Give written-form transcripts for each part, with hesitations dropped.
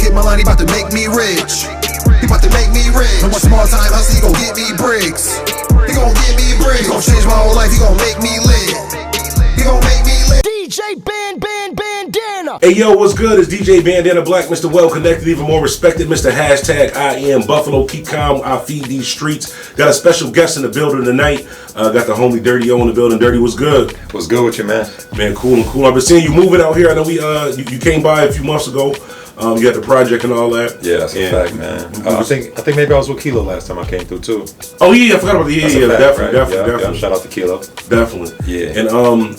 get my line, he about to make me rich. He about to make me rich. No more small time hustle, he gon' get me bricks. He gon' get me bricks. He gon' change my whole life, he gon' make me lit. He gon' make me lit. DJ Bandana. Hey yo, what's good? It's DJ Bandana Black, Mr. Well Connected, even more respected, Mr. Hashtag I am Buffalo. Keep calm, I feed these streets. Got a special guest in the building tonight. Got the homie Dirty O in the building. Dirty, what's good? What's good with you, man? Man, cool. I've been seeing you moving out here. I know you came by a few months ago. You got the project and all that. Yeah, that's a fact, man. I think maybe I was with Kilo last time I came through too. Oh yeah, I forgot about the definitely. Yeah, shout out to Kilo. Definitely. Yeah. And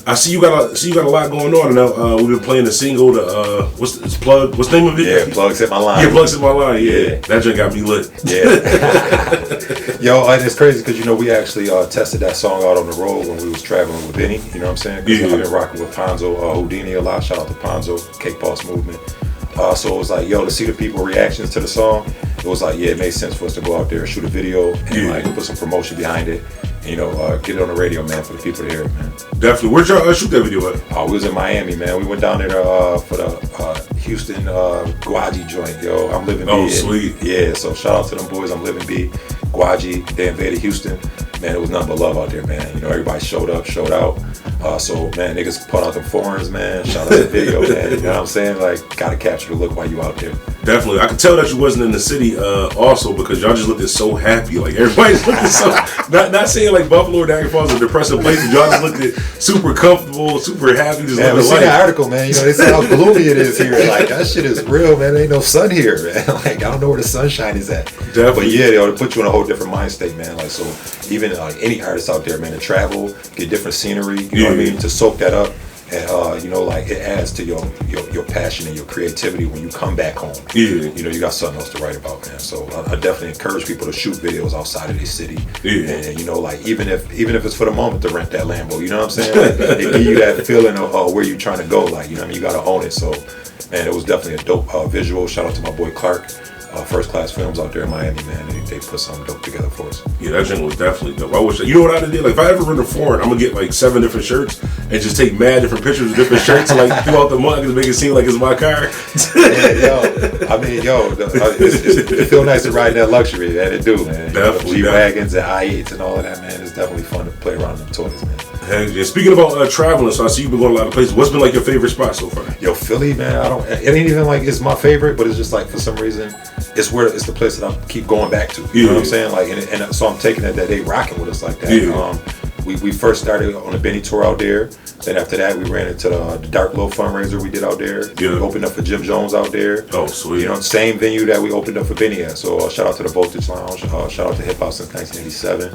I see you got a lot going on now. We've been playing the single. What's the name of it? Yeah, Plugs Hit My Line. Yeah, Plugs Hit My Line. Yeah. That joint got me lit. Yeah. Yo, and it's crazy because we actually tested that song out on the road when we was traveling with Benny. You know what I'm saying? Because I've been rocking with Ponzo Houdini a lot. Shout out to Ponzo, Cake Boss Movement. So it was like, to see the people reactions to the song, it was like, it made sense for us to go out there, shoot a video, and put some promotion behind it, and, get it on the radio, man, for the people to hear it, man. Definitely. Where'd y'all shoot that video at? We was in Miami, man. We went down there for the Houston Gwaji joint, yo. I'm Living B. Oh, sweet. Yeah, so shout out to them boys. I'm Living B. Gwaji, they invaded Houston. Man, it was nothing but love out there, man. Everybody showed up, showed out. So, man, niggas put out them foreigns, man. Shout out to the video, man. You know what I'm saying? Like, gotta capture the look while you out there. Definitely. I could tell that you wasn't in the city also because y'all just looked so happy. Like, everybody's looking so... Not saying like Buffalo or Niagara Falls are depressive places. Y'all just looked super comfortable, super happy. Just man, we seen that article, man. They say how gloomy it is here. Like, that shit is real, man. There ain't no sun here, man. Like, I don't know where the sunshine is at. Definitely. But yeah, they put you in a whole different mind state, man. Like, so even like any artist out there, man, to travel, get different scenery, you know what I mean, to soak that up, and like it adds to your passion and your creativity when you come back home. Yeah. You got something else to write about, man. So I definitely encourage people to shoot videos outside of their city. Yeah. And like even if it's for the moment to rent that Lambo, you know what I'm saying? Like, it give you that feeling of where you're trying to go. Like, you gotta own it. So man, it was definitely a dope visual. Shout out to my boy Clark. First Class Films out there in Miami, man. They put something dope together for us. Yeah, that joint was definitely dope. I wish, you know what I'd did? Like, if I ever run a foreign, I'm gonna get like 7 different shirts and just take mad different pictures of different shirts and like throughout the month and make it seem like it's my car. It feel nice to ride that luxury, man. It do, man. Definitely. G-Wagons and I-8s and all of that, man. It's definitely fun to play around them toys, man. Hey, speaking about traveling, so I see you've been going a lot of places. What's been like your favorite spot so far? Yo, Philly, man. It ain't even like it's my favorite, but it's just like for some reason, it's the place that I keep going back to. You know what I'm saying? Like, and so I'm taking it that they rocking with us like that. Yeah. We first started on the Benny tour out there. Then after that, we ran into the Dark Low fundraiser we did out there. Yeah. We opened up for Jim Jones out there. Oh, sweet. Same venue that we opened up for Benny at. So shout out to the Voltage Lounge. Shout out to Hip Hop since 1987.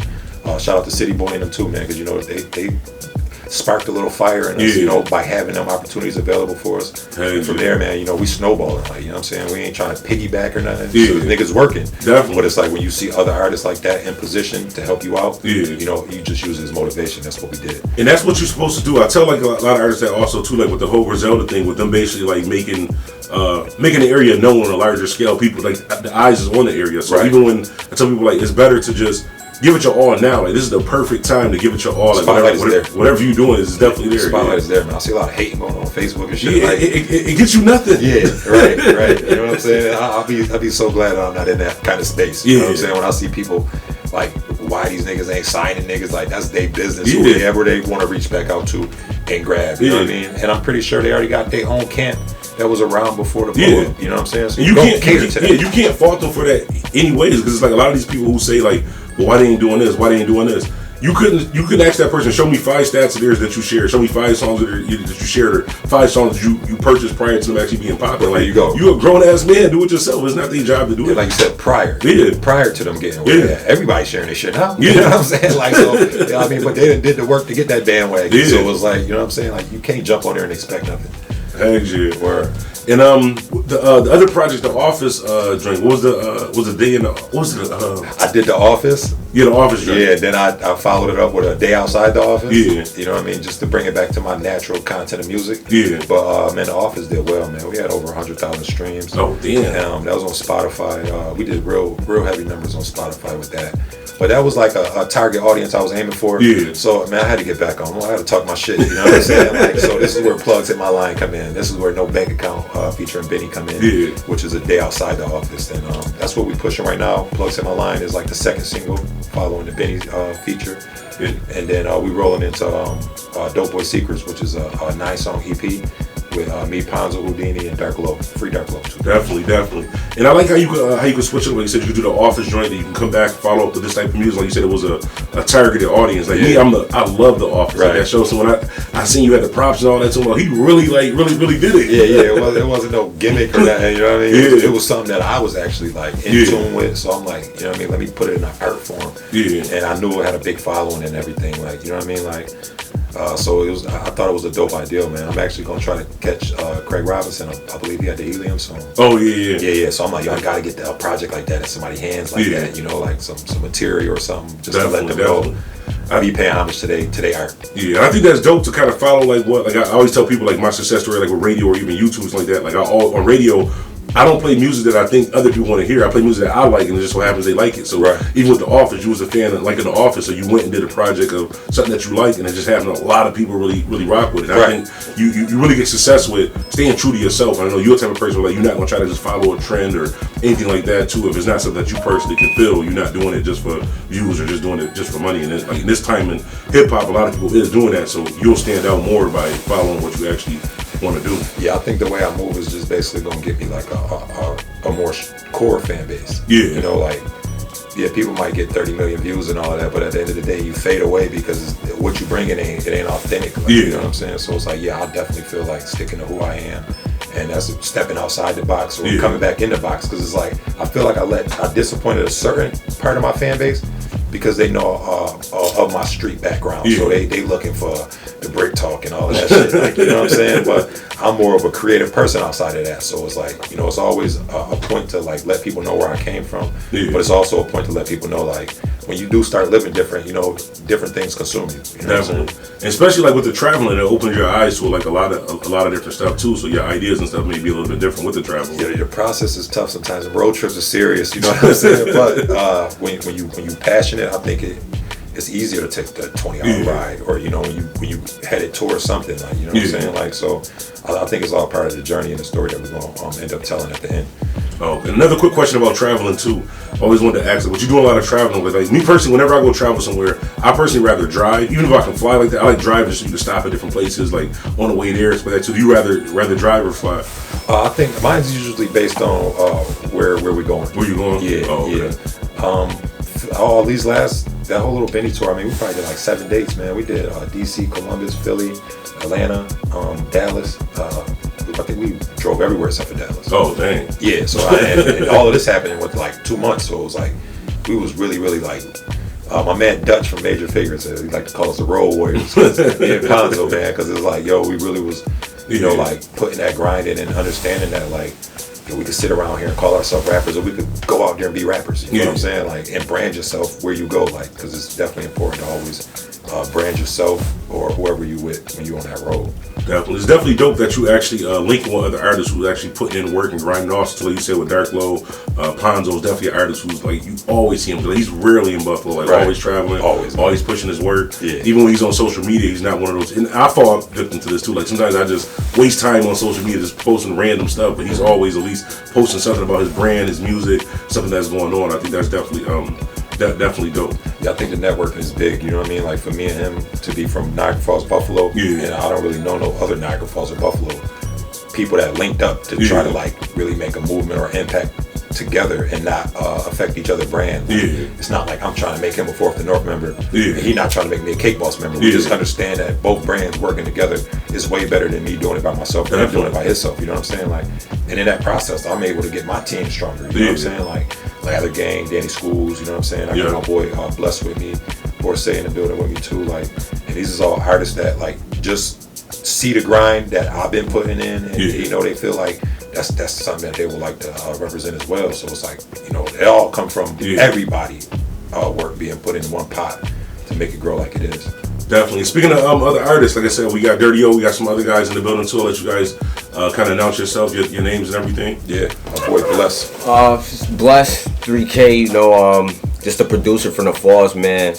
Shout out to City Boy and them too, man, because they sparked a little fire in us, by having them opportunities available for us. And from there, man, we snowballing. Like, you know what I'm saying? We ain't trying to piggyback or nothing. Yeah. So the niggas working. Definitely. But it's like when you see other artists like that in position to help you out, you just use it as motivation. That's what we did. And that's what you're supposed to do. I tell like a lot of artists that also too, like with the whole Griselda thing, with them basically like making the area known on a larger scale. People like the eyes is on the area. So even when I tell people like it's better to just give it your all now. Like, this is the perfect time to give it your all. Like, whatever you're doing is definitely there. Spotlight is there, man. I see a lot of hating going on Facebook and shit. Yeah, like, it gets you nothing. Yeah, right. You know what I'm saying? I'll be so glad I'm not in that kind of space. You know what I'm saying? When I see people like, why these niggas ain't signing niggas, like that's their business. Whoever they want to reach back out to and grab. You know what I mean? And I'm pretty sure they already got their own camp that was around before the blow up. You know what I'm saying? So you can't cater to that. You can't fault them for that anyways, because it's like a lot of these people who say like, well, why they ain't doing this? Why they ain't doing this? You couldn't ask that person, show me 5 stats of theirs that you shared. Show me 5 songs that you shared, or 5 songs that you purchased prior to them actually being popular. Like, there you go. You a grown ass man, do it yourself. It's not their job to do it. Like you said, prior to them getting away. Yeah. Everybody's sharing their shit now. You know what I'm saying? Like, so, I mean, but they did the work to get that bandwagon. So it was like, you know what I'm saying? Like, you can't jump on there and expect nothing. Heck yeah. Word. And the other project, The Office drink. What was the day in the? What was it? I did The Office. Yeah, The Office drink. Yeah. Then I followed it up with A Day Outside the Office. Yeah. You know what I mean? Just to bring it back to my natural content of music. Yeah. But man, The Office did well, man. We had over 100,000 streams. Oh damn. That was on Spotify. We did real heavy numbers on Spotify with that. But that was like a target audience I was aiming for. Yeah. So man, I had to get back on. I had to talk my shit. You know what I'm saying? Like, so this is where Plugs Hit My Line come in. This is where No Bank Account featuring Benny come in. Yeah. Which is a day outside the office. And that's what we pushing right now. Plugs Hit My Line is like the second single following the Benny feature. Yeah. And then we rolling into Dope Boy Secrets, which is a 9-song EP with me, Ponzo, Houdini, and Dark Low. Free Dark Low too. Definitely. And I like how you could switch it. Like you said, you could do the office joint, and you can come back, follow up with this type of music. Like you said, it was a targeted audience. Like me, I love the office. Right. Like that show. So when I seen you had the props and all that, so well, he really did it. Yeah. It wasn't no gimmick or that. You know what I mean? Yeah. It was something that I was actually like in tune with. So I'm like, you know what I mean? Let me put it in an art form. Yeah. And I knew it had a big following and everything. Like, you know what I mean? Like. So it was. I thought it was a dope idea, man. I'm actually gonna try to catch Craig Robinson. I believe he had the Helium song. Oh yeah. Yeah. So I'm like, yo, I gotta get a project like that in somebody's hands like that. You know, like some material or something, just to let them know. I be paying homage to they art. Yeah, I think that's dope to kind of follow like I always tell people like my success story like with radio or even YouTube like that. Like on radio, I don't play music that I think other people want to hear. I play music that I like, and it just so happens they like it. So even with The Office, you was a fan of like in The Office, so you went and did a project of something that you like, and it just happened a lot of people really rock with it. And I think you really get success with staying true to yourself. I know you're the type of person where like you're not gonna try to just follow a trend or anything like that too. If it's not something that you personally can feel, you're not doing it just for views or just doing it just for money. And like in this time in hip hop, a lot of people is doing that, so you'll stand out more by following what you actually want to do. Yeah, I think the way I move is just basically gonna get me like a more core fan base. Yeah. You know, like, yeah, people might get 30 million views and all of that, but at the end of the day, you fade away because what you bring in ain't authentic. Like, you know what I'm saying? So it's like, yeah, I definitely feel like sticking to who I am. And that's stepping outside the box or coming back in the box. Because it's like, I feel like I disappointed a certain part of my fan base because they know of my street background. So they looking for the brick talk and all of that shit. Like, you know what I'm saying? But I'm more of a creative person outside of that. So it's like, you know, it's always a point to like let people know where I came from. But it's also a point to let people know like when you do start living different, you know, different things consume you. You know Definitely. And especially like with the traveling, it opens your eyes to like a lot of different stuff too. So your ideas and stuff may be a little bit different with the travel. Yeah, the process is tough sometimes. Road trips are serious, you know what I'm saying? But when you passionate, I think it's easier to take the 20-hour ride, or you know when you headed towards something, like, you know what I'm saying? Like, so I think it's all part of the journey and the story that we're gonna end up telling at the end. Oh, and another quick question about traveling too. I always wanted to ask, like, what you do a lot of traveling with? Like me personally, whenever I go travel somewhere, I personally rather drive. Even if I can fly like that, I like driving so you can stop at different places, like on the way there. So do you rather drive or fly? I think mine's usually based on where we're going. Where you going? Yeah, all these that whole little Benny tour. I mean, we probably did like 7 dates, man. We did DC, Columbus, Philly, Atlanta, Dallas. I think we drove everywhere except for Dallas. Oh, dang. Yeah, so and all of this happened in like 2 months. So it was like we was really like. My man Dutch from Major Figures, he like to call us the Road Warriors. Me and Ponzo, man, because it's like, yo, we really was, you know, like putting that grind in and understanding that, like, you know, we could sit around here and call ourselves rappers, or we could go out there and be rappers. You know what I'm saying? Like, and brand yourself where you go, like, because it's definitely important to always brand yourself or whoever you with when you're on that road. Definitely. It's definitely dope that you actually linking with other artists who's actually putting in work and grinding. Also, like you said, with Dark Low, Ponzo is definitely an artist who's like, you always see him. He's rarely in Buffalo, like always traveling, always pushing his work. Yeah. Even when he's on social media, he's not one of those. And I fall victim to this too. Like sometimes I just waste time on social media just posting random stuff, but he's always at least posting something about his brand, his music, something that's going on. I think that's definitely definitely dope. Yeah, I think the network is big, you know what I mean? Like for me and him to be from Niagara Falls, Buffalo, and I don't really know no other Niagara Falls or Buffalo people that linked up to try to like really make a movement or impact together and not affect each other's brand. It's not like I'm trying to make him a Fourth and North member and he not trying to make me a Cake Boss member. We just understand that both brands working together is way better than me doing it by myself and him doing it by himself, you know what I'm saying? Like, and in that process, I'm able to get my team stronger, you know what I'm saying? Like Lather Gang, Danny Schools, you know what I'm saying? I got my boy Bless with me, Borsay in the building with me too, like, and these is all artists that like just see the grind that I've been putting in, and you know, they feel like that's something that they would like to represent as well. So it's like, you know, it all come from everybody work being put in one pot to make it grow like it is. Definitely. Speaking of other artists, like I said, we got Dirty O, we got some other guys in the building too. I'll let you guys kind of announce yourself, your names and everything. Yeah, my boy Bless. Bless 3K, you know, just the producer from the Falls, man.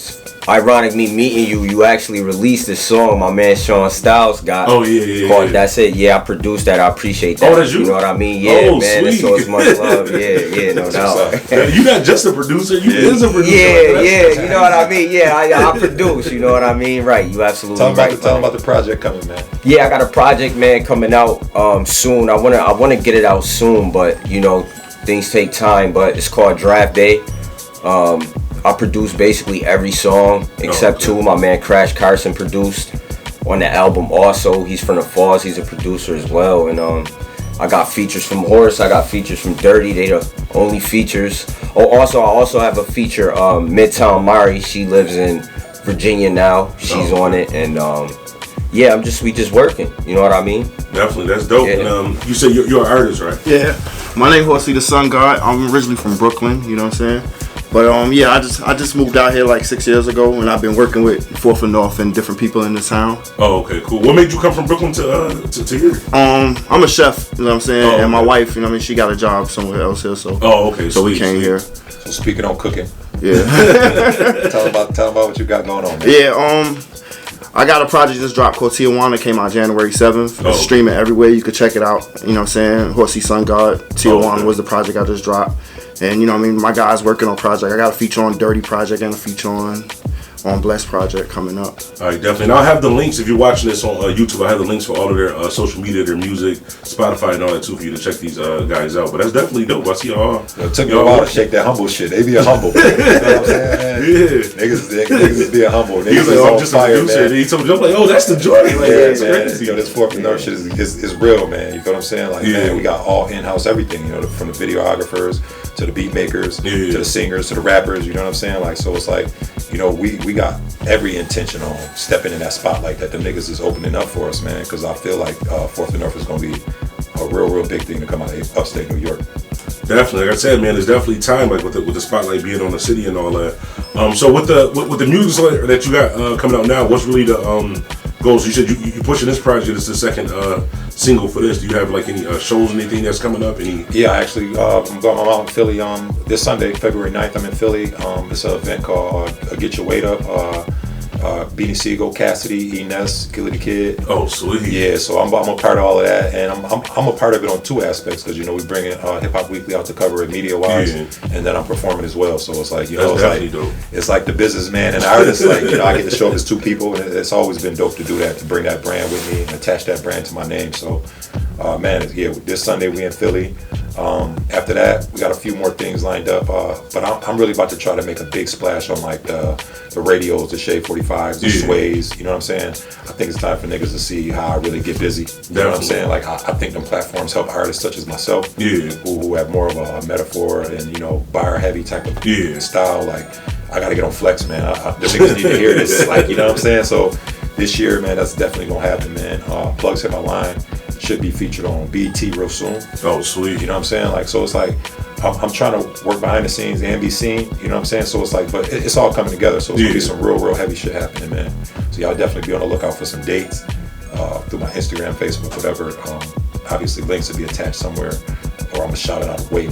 Ironic me meeting you. You actually released this song my man Sean Styles got. Oh yeah. Called That's It. Yeah, I produced that. I appreciate that. Oh, that's you? You know what I mean? Yeah, Oh, man. sweet. So it's much love. Yeah, no doubt. You're not just a producer. You is a producer. Yeah. You know what I mean? Yeah, I produce. You know what I mean? Right. You absolutely right. Tell them about the project coming, man. Yeah, I got a project, man, coming out soon. I wanna get it out soon, but you know, things take time. But it's called Draft Day. I produced basically every song except two. My man Crash Carson produced on the album also. He's from the Falls. He's a producer as well. And I got features from Horse. I got features from Dirty. They the only features. Oh, I also have a feature, Midtown Mari. She lives in Virginia now. She's on it. And yeah, we just working. You know what I mean? Definitely, that's dope. Yeah. And you said you're an artist, right? Yeah, my name Horsey the Sun God. I'm originally from Brooklyn. You know what I'm saying? But yeah, I just moved out here like 6 years ago, and I've been working with 4th and North and different people in the town. Oh, okay, cool. What made you come from Brooklyn to here? I'm a chef. You know what I'm saying? Oh, and my okay. wife, you know what I mean, she got a job somewhere else here, so. Oh, okay. So we came here. So speaking on cooking, Yeah. tell them about what you got going on, man. Yeah. I got a project just dropped called Tijuana. Came out January 7th. Oh. It's streaming everywhere. You could check it out. You know what I'm saying? Horsey Sun God. Tijuana was the project I just dropped. And you know what I mean? My guys working on project. I got a feature on Dirty project and a feature on Blessed project coming up. All right, definitely. And I'll have the links if you're watching this on YouTube. I have the links for all of their social media, their music, Spotify, and all that too for you to check these guys out. But that's definitely dope. I see y'all. It took me a while to shake that humble shit. They be a humble. You know what I'm saying? Yeah. Niggas be a humble. He was Niggas like, is I'm on just fire, a producer. man. And he told me, I'm like, oh, that's the joint. Like, Yeah, that's man. crazy. Yo, this 4th and North shit is real, man. You feel what I'm saying? Like, Yeah. man, we got all in-house everything. You know, from the videographers to the beat makers to the singers to the rappers. You know what I'm saying? Like, so it's like, you know, we got every intention on stepping in that spotlight that the niggas is opening up for us, man. Because I feel like 4th and North is gonna be a real big thing to come out of upstate New York. Definitely, like I said, man, there's definitely time, like with the spotlight being on the city and all that. So with the music that you got coming out now, what's really the goals? You said you pushing this project. It's the second single for this. Do you have like any shows, anything that's coming up? Yeah, actually, I'm out in Philly this Sunday, February 9th. I'm in Philly. It's an event called Get Your Weight Up. Beanie Siegel, Cassidy, Ines, Killer the Kid. Oh, sweet. Yeah, so I'm a part of all of that, and I'm a part of it on two aspects because you know we bring in Hip Hop Weekly out to cover it media wise, and then I'm performing as well. So it's like it's like the businessman and artist. Like you know, I get to show up as two people, and it's always been dope to do that, to bring that brand with me and attach that brand to my name. So, man, yeah, this Sunday we in Philly. After that, we got a few more things lined up, but I'm really about to try to make a big splash on like the radios, the Shade 45s, the Sways. You know what I'm saying? I think it's time for niggas to see how I really get busy. You know what I'm saying? Like I think them platforms help artists such as myself, who have more of a metaphor and you know bar heavy type of style. Like I gotta get on Flex, man. The niggas need to hear this. Like you know what I'm saying? So this year, man, that's definitely gonna happen, man. Plugs hit my line. Should be featured on BET real soon. Oh, sweet. You know what I'm saying? Like, so it's like, I'm trying to work behind the scenes and be seen. You know what I'm saying? So it's like, but it's all coming together. So it's gonna be some real heavy shit happening, man. So y'all definitely be on the lookout for some dates through my Instagram, Facebook, whatever. Obviously, links will be attached somewhere, or I'm gonna shout it out way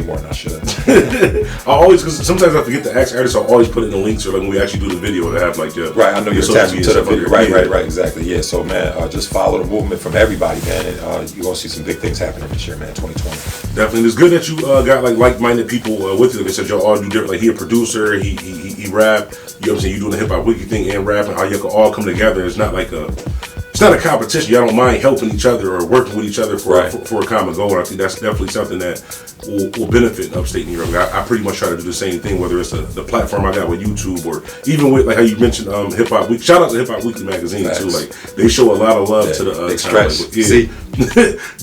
more than I should. I always, because sometimes I forget to ask artists, I'll always put it in the links or like when we actually do the video to have like your right. I know you're social attached media to the video. like Right, exactly. Yeah. So man, just follow the movement from everybody, man, and you're gonna see some big things happening this year, man. 2020. Definitely, it's good that you got like-minded people with you. Like I said, y'all all do different. Like he a producer, he rap. You know what I'm saying? You doing the hip hop wiki thing and rapping. How you can all come together. It's not like it's not a competition. Y'all don't mind helping each other or working with each other for a common goal. And I think that's definitely something that will benefit upstate New York. I pretty much try to do the same thing, whether it's the platform I got with YouTube or even with like how you mentioned Hip Hop Week. Shout out to Hip Hop Weekly magazine too. Like they show a lot of love to the they stretch. See,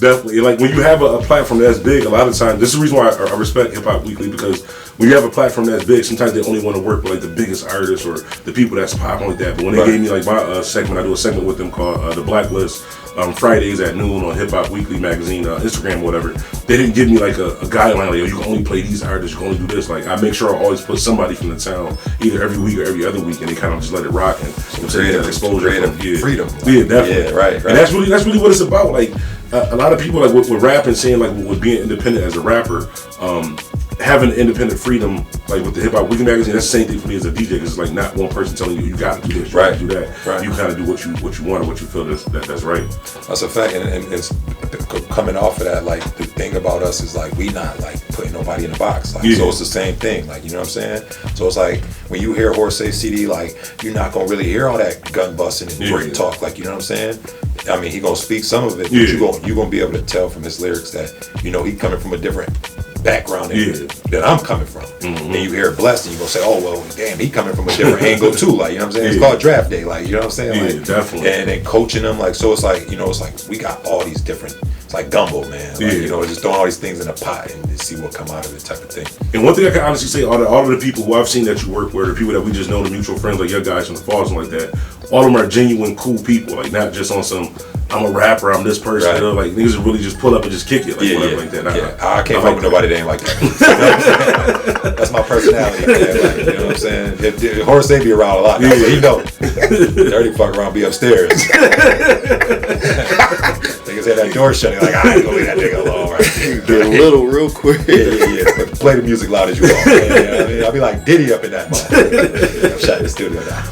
definitely. Like when you have a platform that's big, a lot of times this is the reason why I respect Hip Hop Weekly, because when you have a platform that's big, sometimes they only want to work with like the biggest artists or the people that's popping like that. But when they gave me like my segment, I do a segment with them called The Blacklist. Fridays at noon on Hip Hop Weekly magazine, Instagram, whatever. They didn't give me like a guideline, like, yo, you can only play these artists, you can only do this. Like, I make sure I always put somebody from the town, either every week or every other week, and they kind of just let it rock and that exposure. Freedom. Yeah, definitely. Yeah, right. And that's really what it's about. Like, a lot of people, like, with rap and saying, like, with being independent as a rapper, having independent freedom, like with the Hip Hop Weekly magazine, that's the same thing for me as a DJ. Because it's like not one person telling you got to do this, you got to do that. Right. You kind of do what you want or what you feel that's right. That's a fact, and it's coming off of that. Like the thing about us is like we not like putting nobody in a box. Like so, it's the same thing. Like you know what I'm saying. So it's like when you hear Horsey CD, like you're not gonna really hear all that gun busting and great talk. Like you know what I'm saying. I mean, he gonna speak some of it, but you gonna be able to tell from his lyrics that you know he coming from a different background that I'm coming from. And you hear Blessed and you gonna say, oh well, damn, he coming from a different angle too. Like you know what I'm saying. It's called draft day. Like you know what I'm saying. Like, definitely. And then coaching them, like so, it's like you know, it's like we got all these different. It's like gumbo, man. Like, you know, just throwing all these things in a pot and see what come out of it, type of thing. And one thing I can honestly say, all of the people who I've seen that you work with, the people that we just know, the mutual friends, like your guys from the Falls and like that, all of them are genuine, cool people. Like not just on some, I'm a rapper, I'm this person. You know, like niggas really just pull up and just kick it, like whatever, like that. I can't fuck with nobody that ain't like that. That's my personality, man. Like, you know what I'm saying? Horace they be around a lot. That's what he know. Dirty fuck around, be upstairs. Niggas had that door shut. Like, I ain't gonna leave that nigga alone, right? Get a little real quick. Yeah. But play the music loud as you want. You know what I mean? I'll be like Diddy up in that motherfucker. I'm shutting the studio down.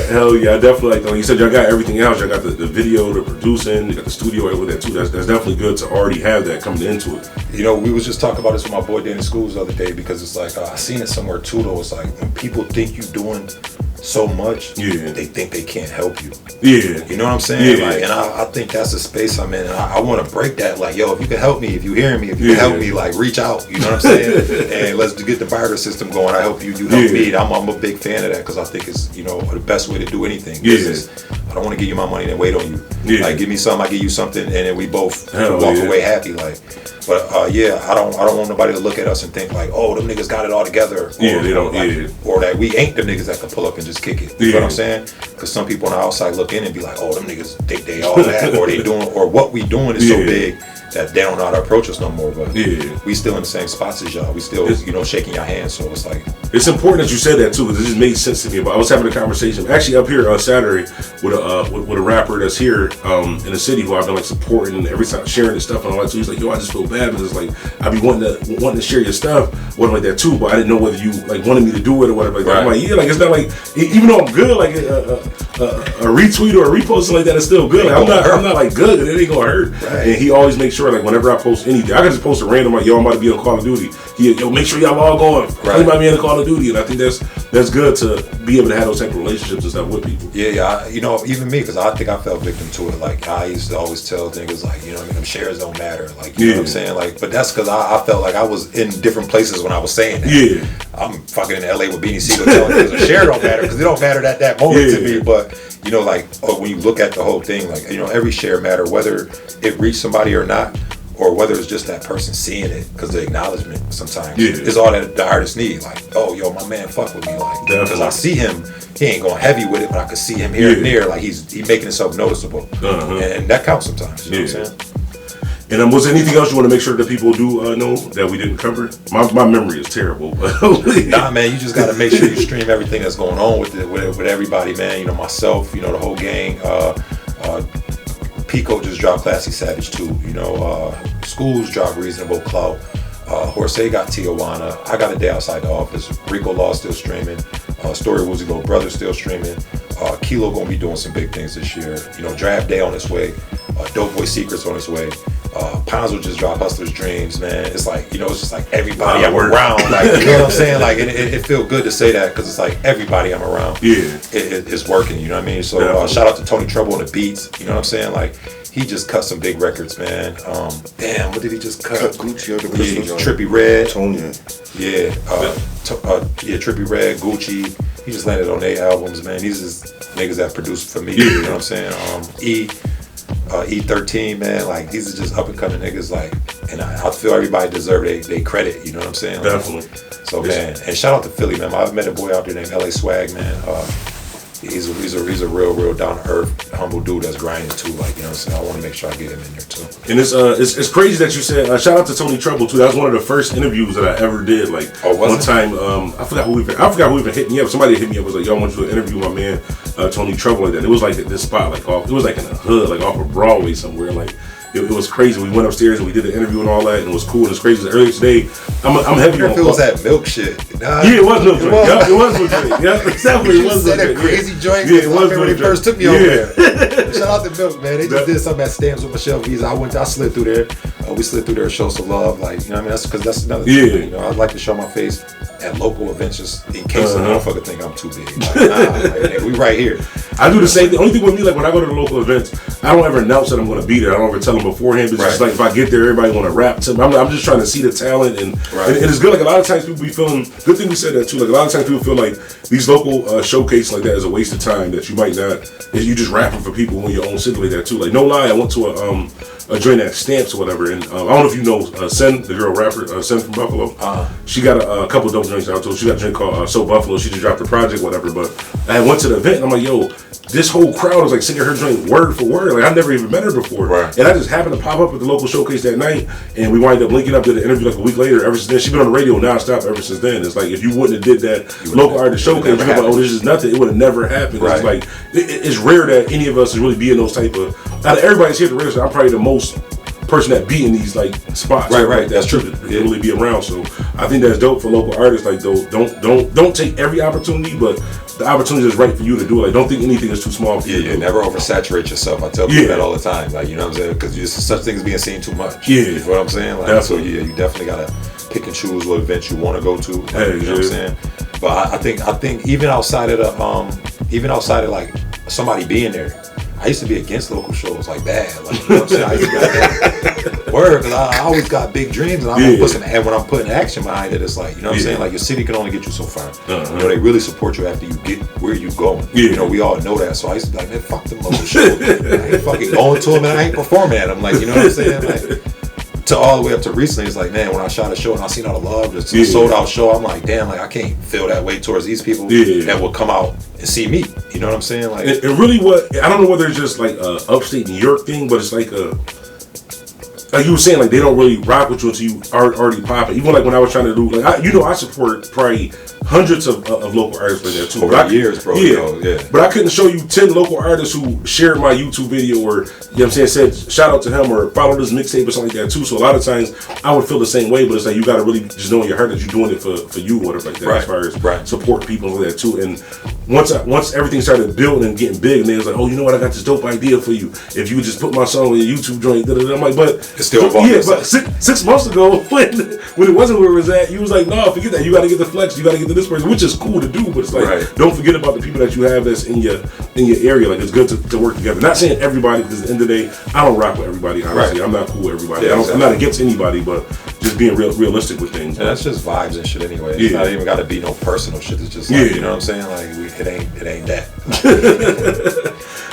Hell yeah, I definitely like you said, y'all got everything else. Y'all got the video, the producing, you got the studio with that too. That's definitely good to already have that coming into it. You know, we was just talking about this with my boy Danny Schools the other day because it's like I seen it somewhere too though. It's like when people think you doing so much, they think they can't help you. You know what I'm saying? Like, and I think that's the space I'm in, and I want to break that. Like, yo, if you can help me, if you hearing me, if you can help me, like, reach out. You know what I'm saying? And let's get the barter system going. I help you, you help me. I'm a big fan of that because I think it's the best way to do anything. I don't want to give you my money and then wait on you. Like, give me something, I give you something, and then we both walk away happy. Like, but I don't want nobody to look at us and think like, oh, them niggas got it all together. Or that we ain't them niggas that can pull up and just kick it. You know what I'm saying? Because some people on the outside look in and be like, oh, them niggas think they all that, or they doing, or what we doing is so big that they don't know how to approach us no more. But we still in the same spots as y'all. We still, shaking your hands. So it's like, it's important that you said that too, because it just made sense to me. But I was having a conversation actually up here on Saturday with a rapper that's here in the city who I've been like supporting and every time sharing his stuff and all that. So he's like, yo, I just feel bad because it's like I be wanting to share your stuff, whatever like that too. But I didn't know whether you like wanted me to do it or whatever. Like that. I'm like, like it's not like even though I'm good, like a retweet or a repost like that is still good. Like, I'm not like good, and it ain't gonna hurt. And he always makes sure like whenever I post anything, I can just post a random like, yo, I'm about to be on Call of Duty. Yo, make sure y'all log on. Play by me in the Call of Duty, and I think that's good to be able to have those type of relationships and stuff with people. Even me, because I think I fell victim to it. Like I used to always tell niggas like, you know what I mean, them shares don't matter. Like you know what I'm saying? Like, but that's because I felt like I was in different places when I was saying that. I'm fucking in LA with Beanie Siegel telling niggas a share don't matter because it don't matter at that moment to me. But when you look at the whole thing, like every share matter, whether it reached somebody or not, or whether it's just that person seeing it, because the acknowledgement sometimes is all that the artists need. Like, oh, yo, my man fuck with me, like, because I see him, he ain't going heavy with it, but I could see him here and there, like he making himself noticeable, and that counts sometimes. You know what I'm saying? And was there anything else you want to make sure that people do know that we didn't cover? My memory is terrible. Nah, man, you just got to make sure you stream everything that's going on with everybody, man. Myself, the whole gang. Pico just dropped Classy Savage 2. Schools dropped Reasonable Clout. Horsey got Tijuana. I got A Day Outside the Office. Rico Law still streaming. Story Woozy Go Brother still streaming. Kilo gonna be doing some big things this year. Draft Day on its way. Dope Boy Secrets on its way. Ponzo just dropped Hustler's Dreams, man. It's like, it's just like everybody I'm around. Like, you know what I'm saying? Like, it feels good to say that because it's like everybody I'm around is working, you know what I mean? So shout out to Tony Trouble on the beats, you know what I'm saying? Like, he just cut some big records, man. Damn, what did he just cut? Gucci on the Trippie Redd. Tony. Trippie Redd, Gucci. He just landed on 8 albums, man. These is niggas that produced for me, you know what I'm saying? E13, man, like these are just up and coming niggas, like, and I feel everybody deserve they credit, you know what I'm saying? Like, definitely. So man, and shout out to Philly, man. I've met a boy out there named LA Swag, man. He's a real down to earth, humble dude that's grinding too. Like, you know what I'm saying? I want to make sure I get him in there too. And it's crazy that you said shout out to Tony Trouble too. That was one of the first interviews that I ever did. Like one time, I forgot who even hit me up. Somebody hit me up, was like, yo, I want you to interview my man Tony Trouble like that. It was like this spot, like it was like in the hood, like off of Broadway somewhere. Like it was crazy. We went upstairs and we did an interview and all that, and it was cool. And it's crazy. Earlier today, I'm heavy on. If it was that milk shit. Nah, yeah, it was milk drink. Yeah, it was milk drink. Yeah, exactly. It was said milk a drink. crazy joint. Yeah, it was when they milk first took drink. me over there. Shout out to Milk, man. They just did something at Stamps with Michelle Visa. I slid through there. We slid through there, show some love. Like, you know what I mean? That's because that's another thing. You know, I'd like to show my face at local events just in case a motherfucker think I'm too big. Like, like, we right here. I do the same thing. Only thing with me, like when I go to the local events, I don't ever announce that I'm going to be there. I don't ever tell them beforehand. It's just like if I get there, everybody want to rap to me. I'm just trying to see the talent, and it's good. Like a lot of times people be feeling. Good thing we said that too. Like a lot of times people feel like these local showcases like that is a waste of time. That you might not. You just rapping for people in your own city like that too. Like no lie, I went to a joint at Stamps or whatever, and I don't know if you know Sen, the girl rapper, Sen from Buffalo. She got a couple dope joints out too. She got a drink called So Buffalo. She just dropped her project, whatever. But I went to the event and I'm like, yo, this whole crowd was like singing her joint word for word. Like I never even met her before, and I just happened to pop up at the local showcase that night, and we wind up linking up. Did an interview like a week later. Ever since then, she's been on the radio nonstop ever since then. It's like if you wouldn't have did that local artist showcase, you'd be like, oh, this is nothing. It would have never happened. It's like it's rare that any of us is really be in those type of. Out of everybody's here at the radio, I'm probably the most person that be in these like spots, right. That's true. To really be around. So I think that's dope for local artists. Like don't take every opportunity, but the opportunity is right for you to do it. Like don't think anything is too small for you. Yeah, never oversaturate yourself. I tell people that all the time. Like, you know what I'm saying? Because there's such things being seen too much. Yeah, you know what I'm saying? Like, so yeah, you definitely gotta pick and choose what events you want to go to. Like, you know what I'm saying? But I think even outside of like somebody being there. I used to be against local shows like bad. Like, you know what I'm saying? I used to be like, word, because I always got big dreams, and and when I'm putting action behind it, it's like, you know what I'm saying? Like, your city can only get you so far. You know, they really support you after you get where you going. You know, we all know that. So I used to be like, man, fuck them local shows. I ain't fucking going to them, and I ain't performing at them. Like, you know what I'm saying? Like, to all the way up to recently, it's like, man, when I shot a show and I seen all the love, it's a sold out show, I'm like, damn, like I can't feel that way towards these people that will come out and see me. You know what I'm saying? Like, it really I don't know whether it's just like a upstate New York thing, but it's like you were saying, like they don't really rock with you until you already popping. Even like when I was trying to do, like I support probably hundreds of local artists like that too. Over years, bro. But I couldn't show you 10 local artists who shared my YouTube video or, you know what I'm saying, said shout out to him or follow this mixtape or something like that too. So a lot of times I would feel the same way, but it's like you gotta really just know in your heart that you're doing it for you or whatever like that, as far as support people and all that too. And once everything started building and getting big, and they was like, oh, you know what, I got this dope idea for you. If you would just put my song on your YouTube joint, I'm like, but it's still but 6 months ago when it wasn't where it was at, you was like, no, forget that. You gotta get the flex, you gotta get to this person, which is cool to do, but it's like don't forget about the people that you have that's in your area. Like it's good to work together. Not saying everybody, because at the end of the day, I don't rock with everybody, honestly. I'm not cool with everybody. I'm not against anybody, but just being realistic with things. And that's just vibes and shit anyway. It's not even gotta be no personal shit. It's just like, you know what I'm saying? Like it ain't that.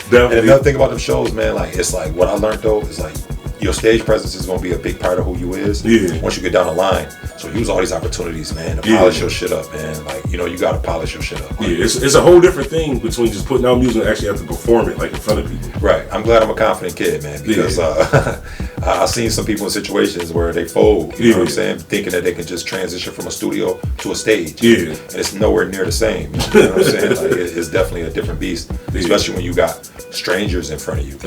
Definitely. And another thing about them shows, man, like it's like what I learned though is like your stage presence is gonna be a big part of who you is. Once you get down the line, so use all these opportunities, man, to polish your shit up, man. Like, you know, you gotta polish your shit up. Like, it's a whole different thing between just putting out music and actually have to perform it like in front of people. Right. I'm glad I'm a confident kid, man, because I've seen some people in situations where they fold. You know what I'm saying? Thinking that they can just transition from a studio to a stage. And it's nowhere near the same. You know what I'm saying? Like, it's definitely a different beast, especially when you got strangers in front of you.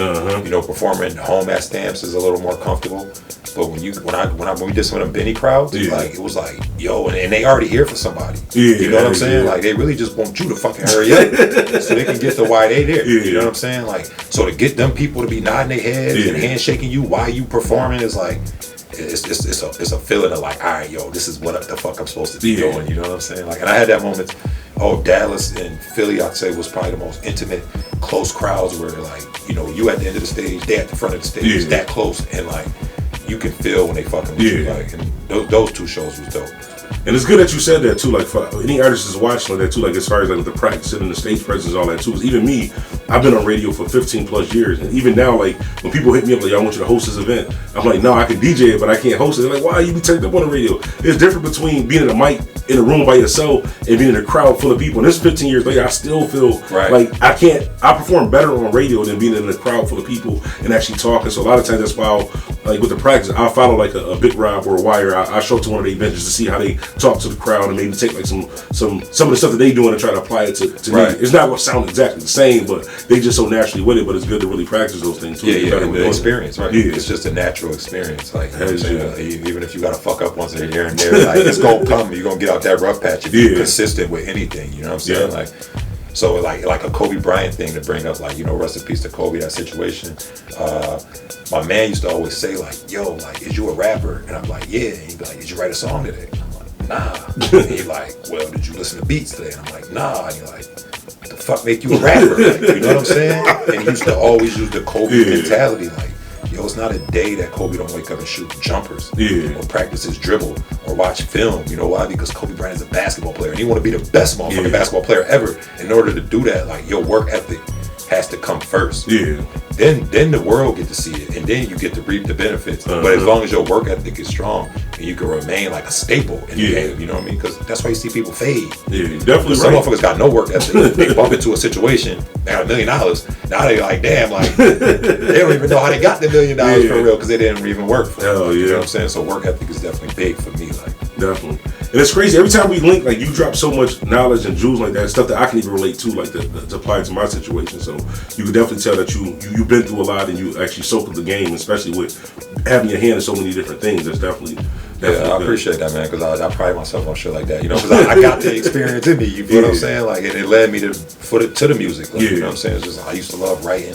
You know, performing home at Stamps is a little more comfortable. But when we did some of them Benny crowds, like it was like, yo, and they already here for somebody. You know what I'm saying? Like they really just want you to fucking hurry up so they can get to why they there. You know what I'm saying? Like, so to get them people to be nodding their heads and handshaking you while you performing is like, it's a feeling of like, all right, yo, this is what the fuck I'm supposed to be doing. You know what I'm saying? Like, and I had that moment. Dallas and Philly, I'd say, was probably the most intimate, close crowds where, like, you know, you at the end of the stage, they at the front of the stage, that close, and like you can feel when they fucking with you. Like, and those two shows was dope. And it's good that you said that too. Like for any artist is watching that too. Like as far as like the practice and the stage presence, all that too. Because even me, I've been on radio for 15 plus years, and even now, like when people hit me up like, "I want you to host this event," I'm like, "No, I can DJ it, but I can't host it." They're like, "Why you be turned up on the radio?" It's different between being in a mic in a room by yourself and being in a crowd full of people. And this 15 years later, I still feel like I perform better on radio than being in a crowd full of people and actually talking. So a lot of times that's why like with the practice, I'll follow like a Big Rob or a Wire. I show up to one of their benches to see how they talk to the crowd and maybe take like some of the stuff that they doing and try to apply it to Right. me. It's not going to sound exactly the same, but they just so naturally with it. But it's good to really practice those things too. Yeah, and the experience, right? Yeah. It's just a natural experience. Like, you know what I'm Hell saying? Even if you got to fuck up once in here and there, like, it's gonna come. You're gonna get out that rough patch if you're consistent with anything. You know what I'm saying? Yeah. Like, so like a Kobe Bryant thing to bring up, like, you know, rest in peace to Kobe. That situation. My man used to always say, like, yo, like, is you a rapper? And I'm like, yeah. And he'd be like, did you write a song today? And I'm like, nah. And he's like, well, did you listen to beats today? And I'm like, nah. And he's like, what the fuck make you a rapper? Like, you know what I'm saying? And he used to always use the Kobe mentality, like, yo, it's not a day that Kobe don't wake up and shoot jumpers or practice his dribble or watch film. You know why? Because Kobe Bryant is a basketball player and he want to be the best motherfucking basketball player ever. In order to do that, like, your work ethic has to come first. Yeah. Then the world get to see it, and then you get to reap the benefits. But as long as your work ethic is strong, and you can remain like a staple in the game, you know what I mean? Because that's why you see people fade. Yeah, definitely. Some motherfuckers got no work ethic. They bump into a situation, they got $1 million. Now they like, damn, like they don't even know how they got the $1 million for real because they didn't even work for it. Hell yeah. You know what I'm saying? So work ethic is definitely big for me. Like, definitely. And it's crazy. Every time we link, like, you drop so much knowledge and jewels like that, stuff that I can even relate to, like, to apply to my situation. So you can definitely tell that you've been through a lot and you actually soak up the game, especially with having your hand in so many different things. That's definitely I appreciate that, man, because I pride myself on shit like that, you know, because I got the experience in me, you feel what I'm saying? Like, and it led me to the music, like, you know what I'm saying? It's just, I used to love writing,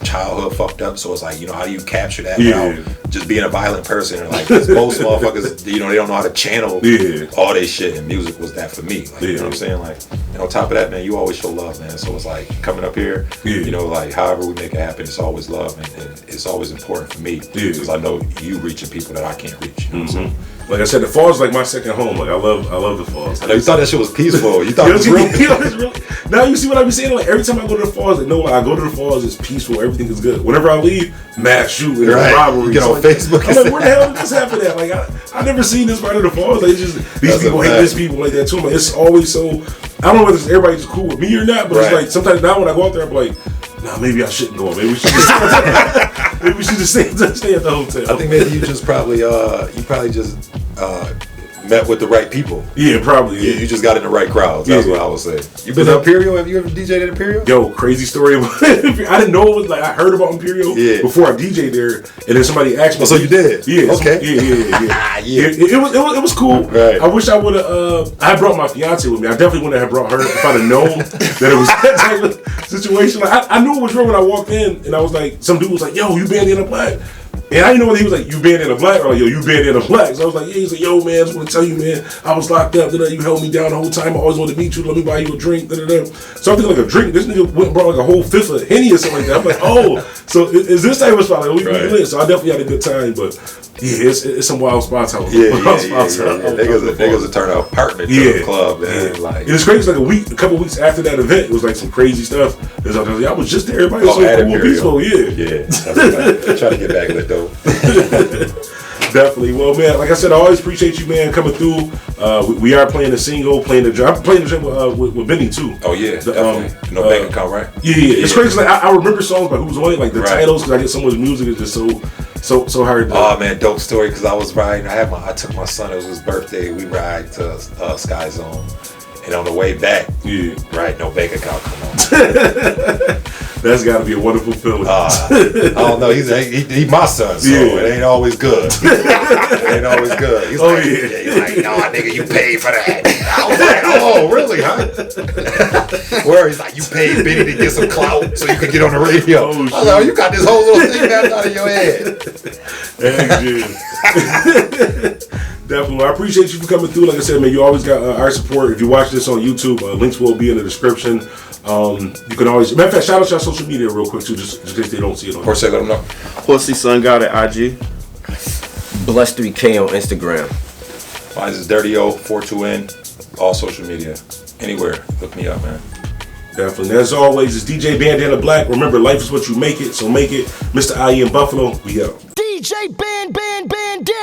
childhood fucked up, so it's like, you know, how do you capture that without just being a violent person? And like, 'cause most motherfuckers, you know, they don't know how to channel all this shit, and music was that for me, like, you know what I'm saying? Like, and on top of that, man, you always show love, man, so it's like, coming up here, you know, like, however we make it happen, it's always love, and it's always important for me, because I know you reaching people that I can't reach, you know what I'm saying? Like I said, the Falls is like my second home. Like, I love the Falls. I know you thought that shit was peaceful. You thought it was real. Now you see what I be saying? Like, every time I go to the Falls, like, no, I go to the Falls, it's peaceful, everything is good. Whenever I leave, mass shooting, robbery. You get on Facebook. I'm like, where the hell did this happen at? Like, I never seen this part of the Falls. Like, it's just these people hate this people like that too. Like, it's always so. I don't know whether everybody's cool with me or not, but it's like sometimes now when I go out there, I'm like, nah, maybe I shouldn't go. Maybe we should just maybe we should just stay at the hotel. I think maybe you just probably just met with the right people. Yeah, probably. Yeah, you just got in the right crowds. That's what I would say. You been to Imperial? Have you ever DJ'd at Imperial? Yo, crazy story. I didn't know it was like, I heard about Imperial before I DJ'd there, and then somebody asked me. Oh, so you did? Yeah. Okay. Yeah. It was cool. Right. I wish I would have. I brought my fiance with me. I definitely wouldn't have brought her if I'd have known that it was that type of situation. Like, I knew it was real when I walked in, and I was like, some dude was like, "Yo, you Bandana Black." And I didn't know whether he was like, you Bandana Black, or like, yo, you Bandana Black. So I was like, yeah. He's like, yo, man, I just want to tell you, man, I was locked up. You held me down the whole time. I always wanted to meet you. Let me buy you a drink. So I'm thinking like a drink. This nigga went and brought like a whole fifth of Henny or something like that. I'm like, oh, so is this type of spot? Like, we lit. So I definitely had a good time, but yeah, it's some wild spots out. Niggas will turn an apartment to a club, man. Yeah. Like, and it's crazy. Like a couple weeks after that event, it was like some crazy stuff. I was just there. Everybody was so cool and peaceful. Yeah. Try to get back lit though. Definitely. Well, man, like I said, I always appreciate you, man, coming through. We are playing a single, playing the drum. I'm playing the drum with Benny too. Oh yeah, definitely. No bank account, right? Yeah. It's crazy. Like I remember songs, but who's on it? Like the titles, because I get so much music. It's just so hard. Oh man, dope story. Because I was riding. I took my son. It was his birthday. We ride to Sky Zone, and on the way back, right, no bank account come on. That's got to be a wonderful feeling. I don't know. He's my son, so it ain't always good. It ain't always good. He's he's like, nah, nigga, you paid for that. I was like, oh, really, huh? Where he's like, you paid Benny to get some clout so you could get on the radio. I was like, oh, you got this whole little thing out of your head. Definitely. I appreciate you for coming through. Like I said, man, you always got our support. If you watch this on YouTube, links will be in the description. You can always, matter of fact, shout out to our social media real quick too, just in case they don't see it on. Of let them know. Horsey Sun God at IG. Bless 3K on Instagram. Mine is Dirty O 42N, all social media, anywhere. Look me up, man. Definitely. And as always, it's DJ Bandana Black. Remember, life is what you make it, so make it. Mr. IE in Buffalo, we out. DJ Bandana.